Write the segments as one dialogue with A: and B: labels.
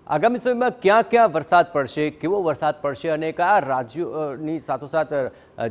A: આગામી સમયમાં ક્યાં ક્યાં વરસાદ પડશે, કેવો વરસાદ પડશે અને કયા રાજ્યોની સાથોસાથ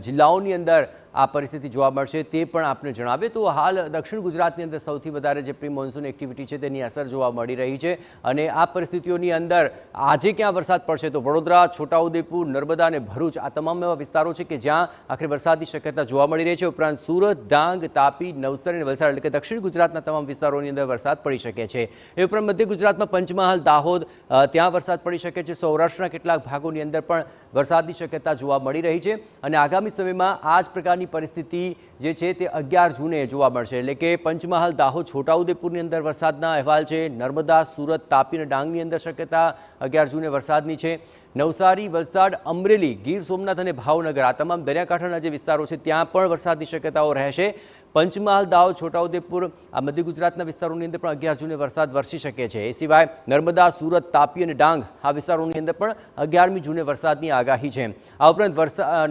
A: જિલ્લાઓની અંદર આ પરિસ્થિતિ જોવા મળશે તે પણ આપને જણાવે તો હાલ દક્ષિણ ગુજરાતની અંદર સૌથી વધારે જે પ્રી મોન્સૂન એક્ટિવિટી છે તેની અસર જોવા મળી રહી છે અને આ પરિસ્થિતિઓની અંદર આજે ક્યાં વરસાદ પડશે તો વડોદરા, છોટાઉદેપુર, નર્મદા અને ભરૂચ આ તમામ એવા વિસ્તારો છે કે જ્યાં આખરે વરસાદની શક્યતા જોવા મળી રહી છે। ઉપરાંત સુરત, ડાંગ, તાપી, નવસારી અને વલસાડ એટલે કે દક્ષિણ ગુજરાતના તમામ વિસ્તારોની અંદર વરસાદ પડી શકે છે। એ ઉપરાંત મધ્ય ગુજરાતમાં પંચમહાલ, દાહોદ ત્યાં વરસાદ પડી શકે છે। સૌરાષ્ટ્રના કેટલાક ભાગોની અંદર પણ વરસાદની શક્યતા જોવા મળી રહી છે અને આગામી સમયમાં આ જ પ્રકારની પરિસ્થિતિ જે છે તે 11 જૂને જોવા મળશે એટલે કે પંચમહાલ, દાહોદ, છોટાઉદેપુરની અંદર વરસાદના અહેવાલ છે। નર્મદા, સુરત, તાપી અને ડાંગની અંદર શક્યતા 11 જૂને વરસાદની છે। નવસારી, વલસાડ, અમરેલી, ગીર સોમનાથ અને ભાવનગર આ તમામ દરિયાકાંઠાના જે વિસ્તારો છે ત્યાં પણ વરસાદની શક્યતાઓ રહેશે। પંચમહાલ, દાહોદ, છોટાઉદેપુર આ મધ્ય ગુજરાતના વિસ્તારોની અંદર પણ 11 જૂને વરસાદ વરસી શકે છે। એ સિવાય નર્મદા, સુરત, તાપી અને ડાંગ આ વિસ્તારોની અંદર પણ 11મી જૂને વરસાદની આગાહી છે। આ ઉપરાંત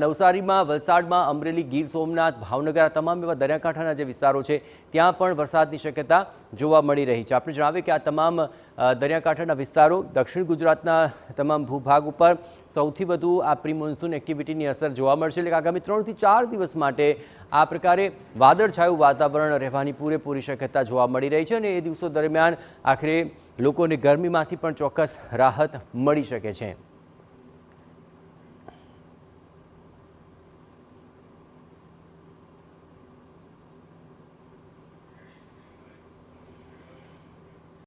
A: નવસારીમાં, વલસાડમાં, અમરેલી, ગીર સોમનાથ, ભાવનગર આ તમામ એવા દરિયાકાંઠાના જે વિસ્તારો છે ત્યાં પણ વરસાદની શક્યતા જોવા મળી રહી છે। આપણે જણાવીએ કે આ તમામ દરિયાકાંઠાના વિસ્તારો દક્ષિણ ગુજરાતના તમામ ભૂભાગ ઉપર સૌથી વધુ આ પ્રી મોન્સૂન એક્ટિવિટીની અસર જોવા મળશે એટલે કે આગામી 3 થી 4 દિવસ માટે આ પ્રકારે વાદળછાયું વાતાવરણ રહેવાની પૂરેપૂરી શક્યતા જોવા મળી રહી છે અને એ દિવસો દરમિયાન આખરે લોકોને ગરમીમાંથી પણ ચોક્કસ રાહત મળી શકે છે।